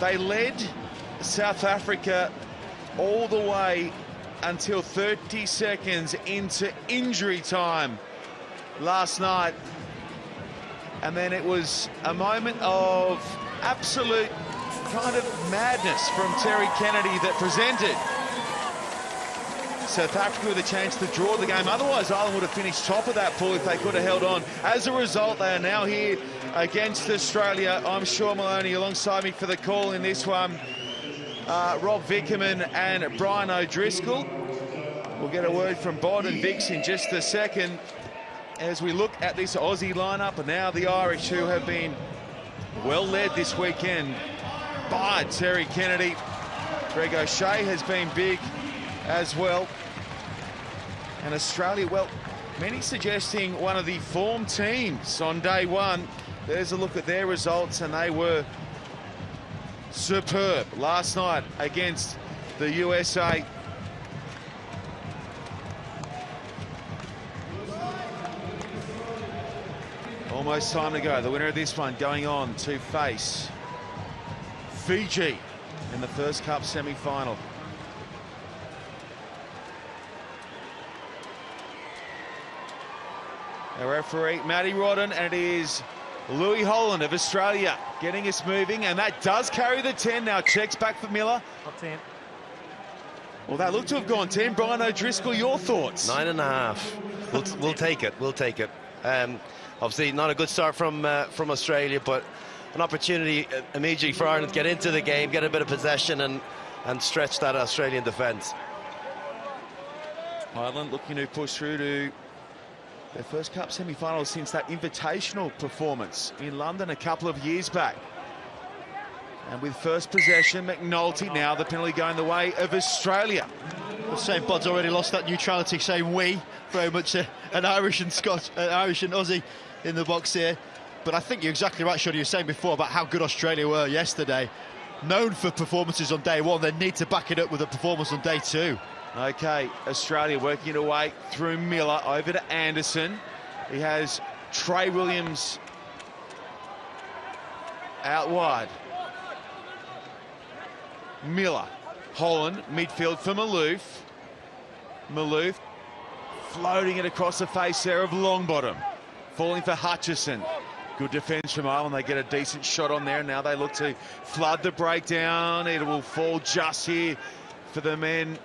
They led South Africa all the way until 30 seconds into injury time last night. And then it was a moment of absolute kind of madness from Terry Kennedy that presented South Africa with a chance to draw the game. Otherwise, Ireland would have finished top of that pool if they could have held on. As a result, they are now here against Australia. I'm Sean Maloney alongside me for the call in this one. Rob Vickerman and Brian O'Driscoll. We'll get a word from Bod and Vix in just a second as we look at this Aussie lineup, and now the Irish, who have been well led this weekend by Terry Kennedy. Greg O'Shea has been big as well. And Australia, well, many suggesting one of the form teams on day one. There's a look at their results, and they were superb last night against the USA. Almost time to go. The winner of this one going on to face Fiji in the first Cup semi-final. Our referee, Matty Rodden, and it is Louis Holland of Australia getting us moving, and that does carry the 10 now. Checks back for Miller. Not 10. Well, that looked to have gone 10. Brian O'Driscoll, your thoughts? 9.5. We'll take it. We'll take it. Obviously, not a good start from Australia, but an opportunity immediately for Ireland to get into the game, get a bit of possession, and stretch that Australian defence. Ireland looking to push through to their first Cup semi-final since that invitational performance in London a couple of years back. And with first possession, McNulty, now the penalty going the way of Australia. The same Bud's already lost that neutrality, saying we, very much an Irish and Irish and Aussie in the box here. But I think you're exactly right, Sean. You were saying before about how good Australia were yesterday. Known for performances on day one, they need to back it up with a performance on day two. Okay, Australia working it away through Miller over to Anderson. He has Trey Williams out wide. Miller, Holland, midfield for Maloof. Maloof floating it across the face there of Longbottom. Falling for Hutchison. Good defence from Ireland. They get a decent shot on there. Now they look to flood the breakdown. It will fall just here for the men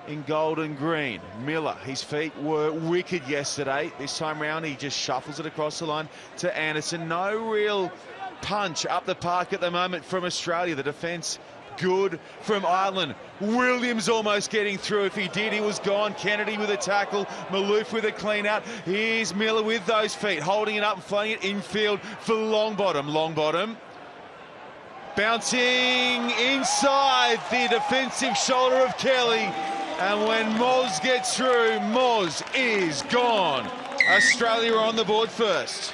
in gold and green. Miller, his feet were wicked yesterday. This time round, he just shuffles it across the line to Anderson. No real punch up the park at the moment from Australia. The defence good from Ireland. Williams almost getting through. If he did, he was gone. Kennedy with a tackle. Maloof with a clean out. Here's Miller with those feet, holding it up and floating it infield for Longbottom. Longbottom bouncing inside the defensive shoulder of Kelly. And when Moz gets through, Moz is gone. Australia are on the board first.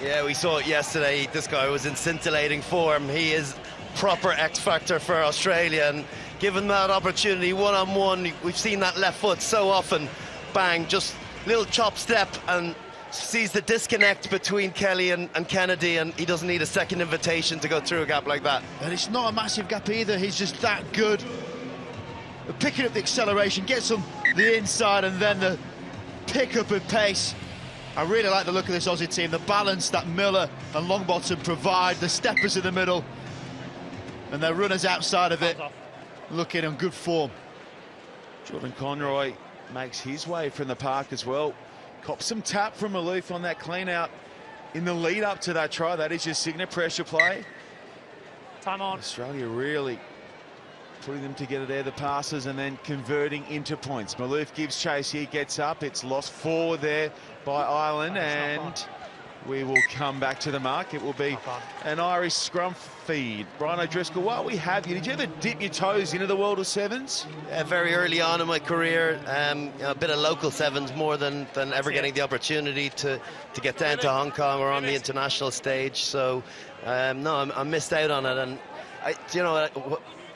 Yeah, we saw it yesterday. This guy was in scintillating form. He is proper X-factor for Australia, and given that opportunity one-on-one, we've seen that left foot so often. Bang, just little chop step, and sees the disconnect between Kelly and Kennedy, and he doesn't need a second invitation to go through a gap like that. And it's not a massive gap either. He's just that good. Picking up the acceleration, gets on the inside, and then the pick up of pace. I really like the look of this Aussie team, the balance that Miller and Longbottom provide, the steppers in the middle, and their runners outside of it, looking in good form. Jordan Conroy makes his way from the park as well. Cops some tap from Maloof on that clean out in the lead up to that try. That is your signature pressure play. Time on. Australia really putting them together there, the passes, and then converting into points. Maloof gives chase here, gets up. It's lost forward there by Ireland, and we will come back to the mark. It will be an Irish scrum feed. Brian O'Driscoll, while we have you, did you ever dip your toes into the world of sevens? Very early on in my career, a bit of local sevens more than ever getting the opportunity to get down to Hong Kong or on the international stage. So, no, I missed out on it. And,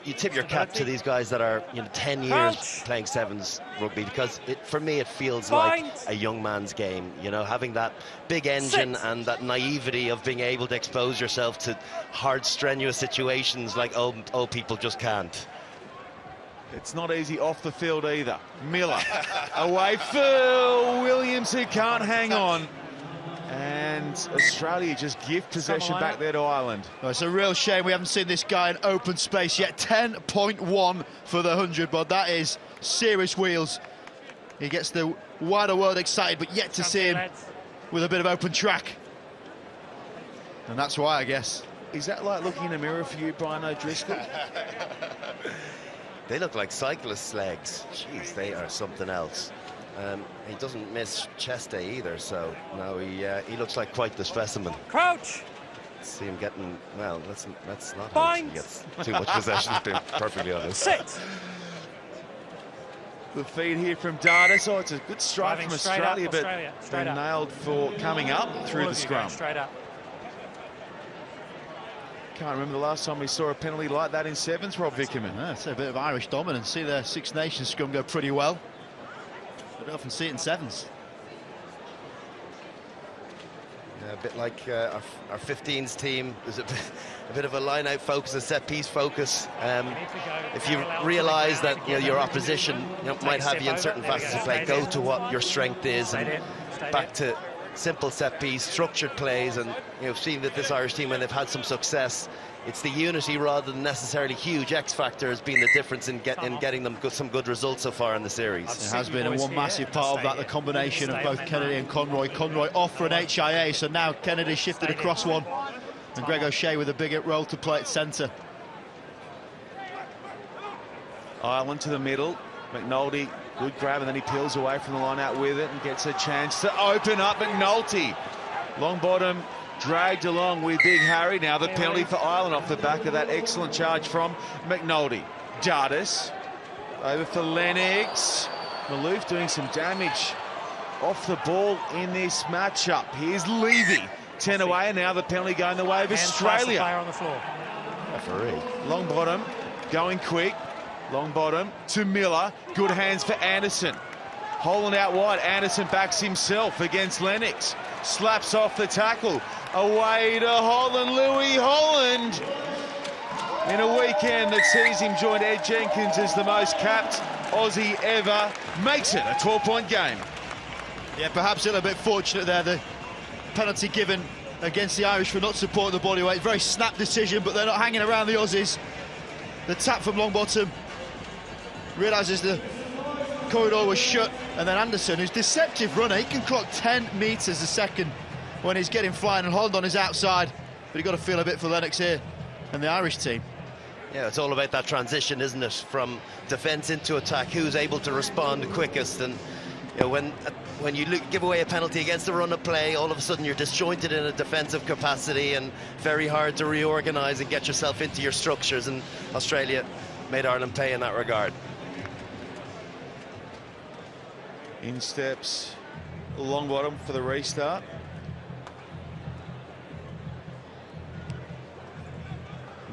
you tip your cap to these guys that are 10 years playing sevens rugby, because for me it feels like a young man's game. Having that big engine and that naivety of being able to expose yourself to hard, strenuous situations like old people just can't. It's not easy off the field either. Miller away for Williams, who can't hang on. And Australia just gift possession back there to Ireland. Oh, it's a real shame we haven't seen this guy in open space yet. 10.1 for the 100, but that is serious wheels. He gets the wider world excited, but yet to see him with a bit of open track. And that's why, I guess. Is that like looking in a mirror for you, Brian O'Driscoll? They look like cyclists' legs. Jeez, they are something else. He doesn't miss chest day either, so no, he looks like quite the specimen. Crouch. See him getting, well, let's not hope he gets too much possession, to be perfectly honest. Sit. The feed here from Dardis. Oh, it's a good strike from Australia, but they're nailed for coming up through the scrum. Straight up. Can't remember the last time we saw a penalty like that in sevens, Rob Vickerman. Yeah, it's a bit of Irish dominance. See their Six Nations scrum go pretty well. I don't often see it in sevens. Yeah, a bit like our 15s team. There's a bit of a line-out focus, a set-piece focus. If you realise that your opposition might have you in certain facets of play, go to what your strength is and back to simple set-piece, structured plays. And you've seen that this Irish team, when they've had some success, it's the unity rather than necessarily huge X-factor has been the difference in getting them some good results so far in the series. It has been, and one massive part of that, the combination of both Kennedy and Conroy. Conroy off for an HIA, so now Kennedy shifted across one, and Greg O'Shea with a bigger role to play at centre. Ireland to the middle. McNulty, good grab, and then he peels away from the line out with it and gets a chance to open up. McNulty, long bottom, dragged along with Big Harry. Now the penalty for Ireland off the back of that excellent charge from McNulty. Dardis over for Lennox. Malouf doing some damage off the ball in this matchup. Here's Levy, 10 away, and now the penalty going the way of Australia. On the floor. Referee. Long bottom, going quick. Long bottom to Miller. Good hands for Anderson. Holland out wide. Anderson backs himself against Lennox. Slaps off the tackle. Away to Holland. Louis Holland. In a weekend that sees him join Ed Jenkins as the most capped Aussie ever, makes it a 12-point game. Yeah, perhaps a little bit fortunate there. The penalty given against the Irish for not supporting the body weight. Very snap decision, but they're not hanging around the Aussies. The tap from Longbottom realises the corridor was shut, and then Anderson, who's deceptive runner, he can clock 10 metres a second when he's getting flying, and Holland on his outside, but you've got to feel a bit for Lennox here and the Irish team. Yeah, it's all about that transition, isn't it, from defence into attack, who's able to respond the quickest. And when you give away a penalty against a run of play, all of a sudden you're disjointed in a defensive capacity and very hard to reorganise and get yourself into your structures, and Australia made Ireland pay in that regard. In steps Longbottom for the restart.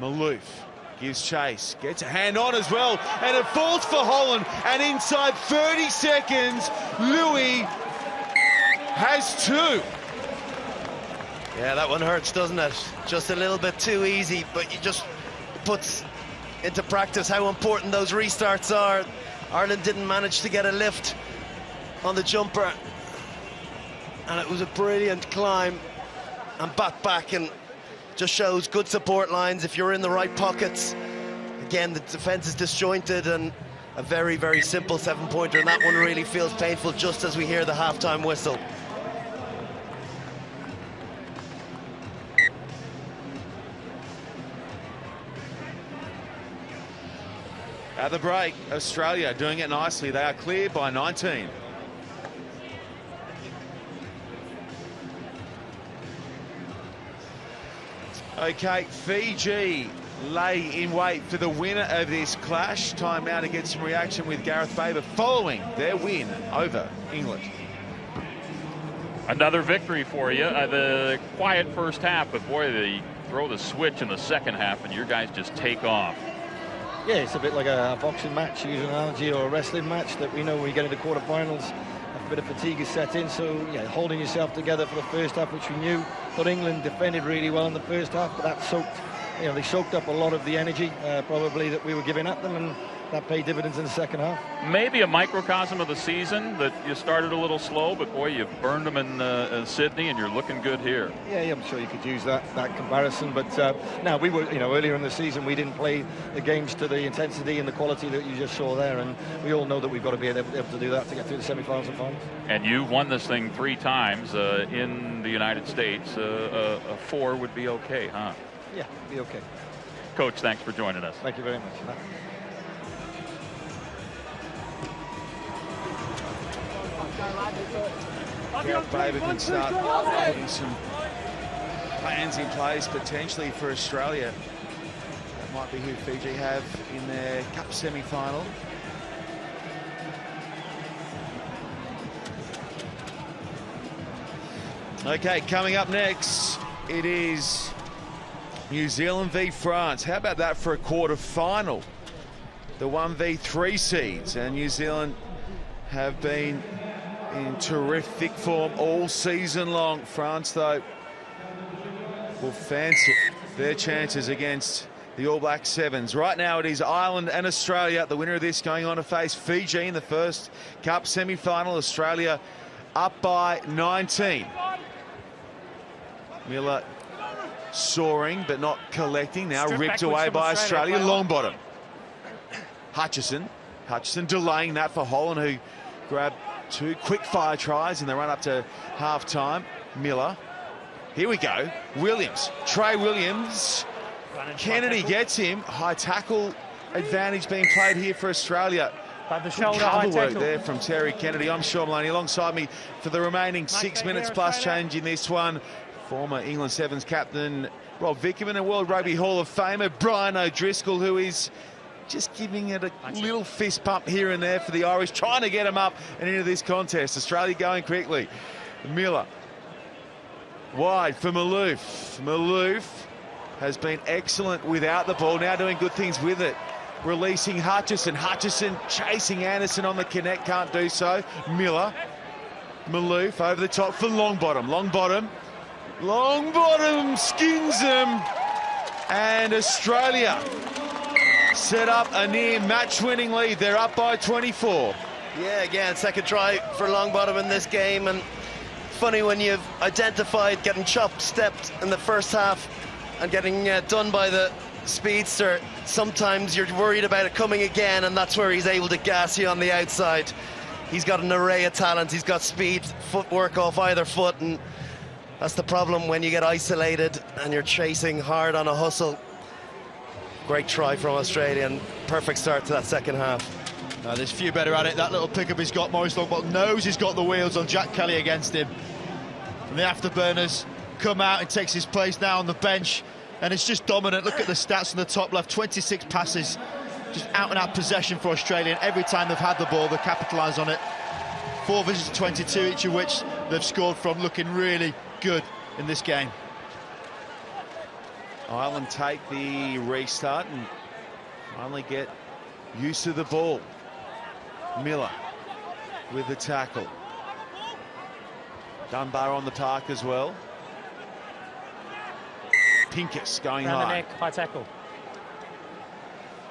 Malouf gives chase, gets a hand on as well, and it falls for Holland, and inside 30 seconds Louis has two. Yeah, that one hurts, doesn't it? Just a little bit too easy, but you just puts into practice how important those restarts are. Ireland didn't manage to get a lift on the jumper, and it was a brilliant climb and back, and just shows good support lines if you're in the right pockets. Again, the defence is disjointed, and a very, very simple 7-pointer, and that one really feels painful just as we hear the halftime whistle. At the break, Australia doing it nicely. They are cleared by 19. Okay, Fiji lay in wait for the winner of this clash. Time now to get some reaction with Gareth Baber following their win over England. Another victory for you. The quiet first half, but boy, they throw the switch in the second half and your guys just take off. Yeah, it's a bit like a boxing match, use an analogy, or a wrestling match that we know when we get into quarterfinals, a bit of fatigue is set in. So, yeah, holding yourself together for the first half, which we knew. Thought England defended really well in the first half, but that soaked, they soaked up a lot of the energy, probably, that we were giving at them, and that paid dividends in the second half. Maybe a microcosm of the season that you started a little slow, but boy, you burned them in Sydney, and you're looking good here. Yeah, I'm sure you could use that comparison. But now we were, earlier in the season, we didn't play the games to the intensity and the quality that you just saw there, and we all know that we've got to be able to do that to get through the semi-finals and finals. And you won this thing 3 times in the United States. A 4 would be okay, huh? Yeah, be okay. Coach, thanks for joining us. Thank you very much. Baber can start putting some plans in place potentially for Australia. That might be who Fiji have in their Cup semi-final. Okay, coming up next, it is New Zealand v France. How about that for a quarter-final? The 1v3 seeds, and New Zealand have been in terrific form all season long. France, though, will fancy their chances against the All Black Sevens. Right now it is Ireland and Australia. The winner of this going on to face Fiji in the first Cup semi-final. Australia up by 19. Miller soaring but not collecting. Now ripped away by Australia. Longbottom. Hutchison delaying that for Holland, who grabbed 2 quick-fire tries in the run-up to half-time. Miller. Here we go. Williams. Trey Williams. Kennedy gets him. High tackle advantage being played here for Australia. But the shoulder cover high work tackle there from Terry Kennedy. I'm Sean Maloney alongside me for the remaining 6 minutes plus change in this one. Former England Sevens captain Rob Vickerman and World Rugby Hall of Famer Brian O'Driscoll, who is just giving it a little fist pump here and there for the Irish, trying to get them up and into this contest. Australia going quickly. Miller. Wide for Maloof. Maloof has been excellent without the ball, now doing good things with it. Releasing Hutchison. Hutchison chasing Anderson on the connect, can't do so. Miller. Maloof over the top for Longbottom. Longbottom skins him. And Australia set up a near match-winning lead. They're up by 24. Yeah, again, second try for Longbottom in this game, and funny when you've identified getting stepped in the first half and getting done by the speedster, sometimes you're worried about it coming again, and that's where he's able to gas you on the outside. He's got an array of talent. He's got speed, footwork off either foot, and that's the problem when you get isolated and you're chasing hard on a hustle. Great try from Australia, and perfect start to that second half. There's few better at it. That little pickup he's got, Maurice Longbottom knows he's got the wheels on Jack Kelly against him. And the afterburners come out and takes his place now on the bench. And it's just dominant. Look at the stats on the top left. 26 passes, just out-and-out possession for Australia. And every time they've had the ball, they capitalise on it. 4 visits to 22, each of which they've scored from, looking really good in this game. Ireland take the restart and finally get used to the ball. Miller with the tackle. Dunbar on the park as well. Pincus going around high. the neck, high tackle.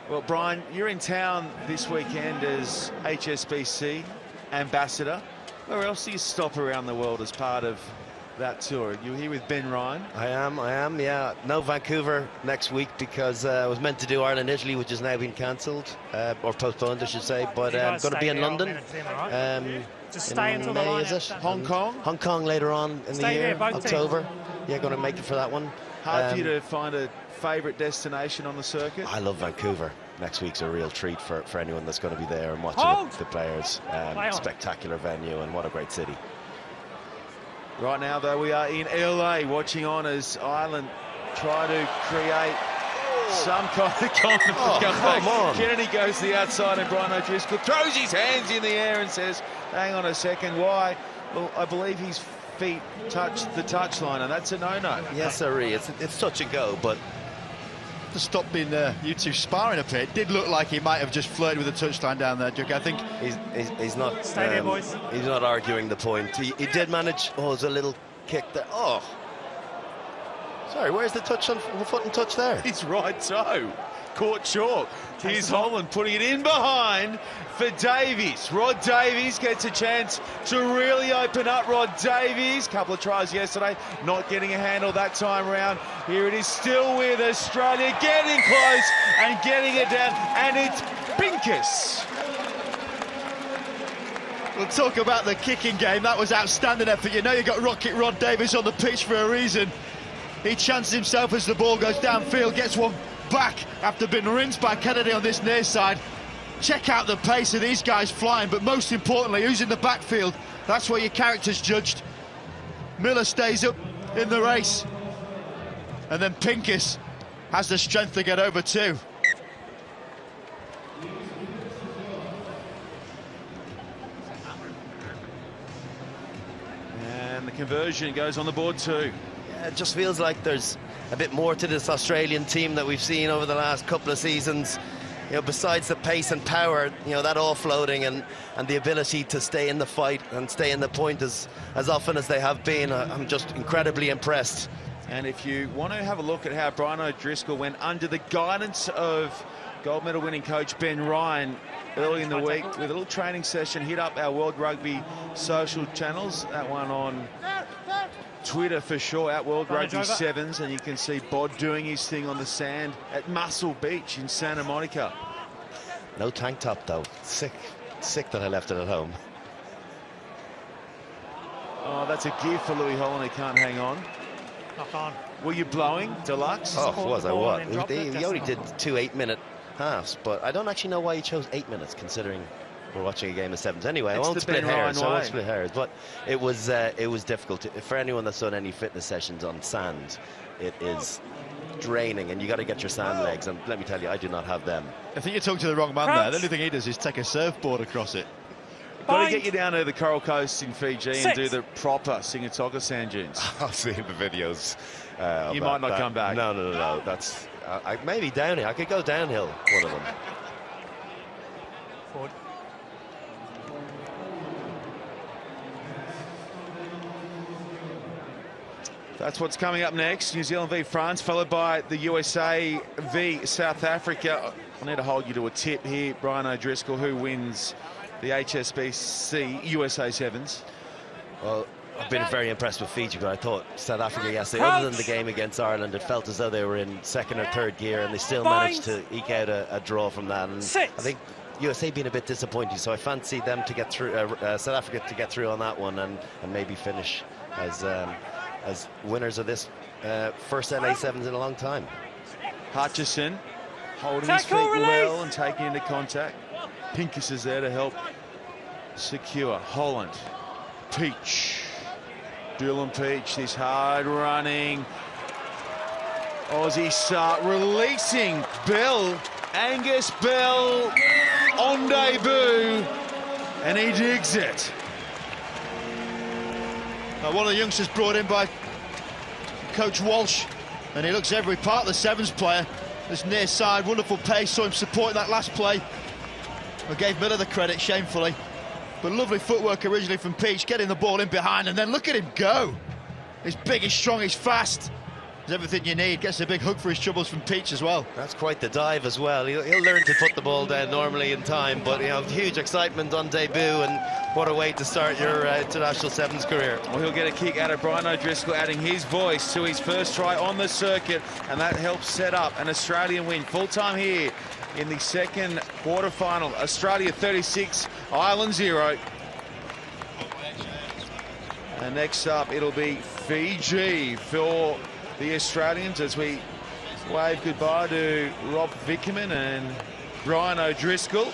Well, Brian, you're in town this weekend as HSBC ambassador. Where else do you stop around the world as part of that tour? You're here with Ben Ryan. I am, yeah. No Vancouver next week because I was meant to do Ireland-Italy, which has now been cancelled, or postponed, I should say. But I'm going to be in London. Just stay until the line. Is it? Hong Kong? Hong Kong later on in the year, October. Yeah, going to make it for that one. Hard for you to find a favourite destination on the circuit? I love Vancouver. Next week's a real treat for anyone that's going to be there and watching the players. Spectacular venue, and what a great city. Right now, though, we are in LA watching on as Ireland try to create some kind of comeback. Come on. Kennedy goes to the outside and Brian O'Driscoll throws his hands in the air and says, hang on a second, why? Well, I believe his feet touched the touchline, and that's a no-no. Yes, sir. It's touch and go, but to stop being you two sparring up here. It did look like he might have just flirted with the touchline down there, Duke. I think he's not. Stay there, boys. He's not arguing the point. He did manage. Oh, there's a little kick there. Oh, sorry. Where's the touch on the foot and touch there? His right toe caught short. Here's Holland putting it in behind for Davies. Rod Davies gets a chance to really open up. Rod Davies, couple of tries yesterday, not getting a handle that time round. Here it is still with Australia, getting close and getting it down, and it's Pincus. We'll talk about the kicking game. That was outstanding effort. You know you got Rocket Rod Davies on the pitch for a reason. He chances himself as the ball goes downfield, gets one back after being rinsed by Kennedy on this near side. Check out the pace of these guys flying, but most importantly, who's in the backfield? That's where your character's judged. Miller stays up in the race, and then Pincus has the strength to get over too. And the conversion goes on the board too. Yeah, it just feels like there's a bit more to this Australian team that we've seen over the last couple of seasons. You know, besides the pace and power, you know, that offloading and the ability to stay in the fight and stay in the point as often as they have been. I'm just incredibly impressed. And if you want to have a look at how Brian O'Driscoll went under the guidance of gold medal winning coach Ben Ryan early in the week with a little training session, hit up our World Rugby social channels, that one on Twitter for sure, at World Rugby Sevens, and you can see Bod doing his thing on the sand at Muscle Beach in Santa Monica. No tank top though. Sick that I left it at home. Oh, that's a gift for Louis Holland. He can't hang on. Knock on. Were you blowing, Deluxe? Oh, was I what? He He only did 2 8-minute halves, but I don't actually know why he chose 8 minutes, considering we're watching a game of sevens. Anyway, I won't split hairs, but it was difficult for anyone that's done any fitness sessions on sand. It is draining, and you got to get your sand legs, and let me tell you, I do not have them. I think you're talking to the wrong man there. The only thing he does is take a surfboard across it. Got to get you down to the Coral Coast in Fiji and do the proper Singatoga sand dunes. I've seen the videos. You might not come back. No. That's maybe downhill. I could go downhill, one of them. Forward. That's what's coming up next. New Zealand v France, followed by the USA v South Africa. I need to hold you to a tip here, Brian O'Driscoll. Who wins the HSBC USA Sevens? Well, I've been very impressed with Fiji, but I thought South Africa yesterday, other than the game against Ireland, it felt as though they were in second or third gear, and they still managed to eke out a draw from that. And I think USA being a bit disappointing, so I fancy them to get through, South Africa to get through on that one, and maybe finish as winners of this first LA Sevens in a long time. Hutchison holding his feet well and taking into contact. Pincus is there to help secure. Holland, Peach, Dylan Peach, this hard running Aussie start, releasing Bell, Angus Bell on debut, and he digs it. One of the youngsters brought in by Coach Walsh, and he looks every part of the Sevens player. This near side, wonderful pace, saw him support that last play. I gave Miller the credit, shamefully. But lovely footwork originally from Peach, getting the ball in behind, and then look at him go. He's big, he's strong, he's fast. There's everything you need. Gets a big hook for his troubles from Peach as well. That's quite the dive as well. He'll learn to put the ball down normally in time, but you know, huge excitement on debut, and what a way to start your international sevens career. Well, he'll get a kick out of Brian O'Driscoll, adding his voice to his first try on the circuit, and that helps set up an Australian win. Full time here in the second quarterfinal. Australia 36, Ireland 0. And next up, it'll be Fiji for the Australians as we wave goodbye to Rob Vickerman and Brian O'Driscoll.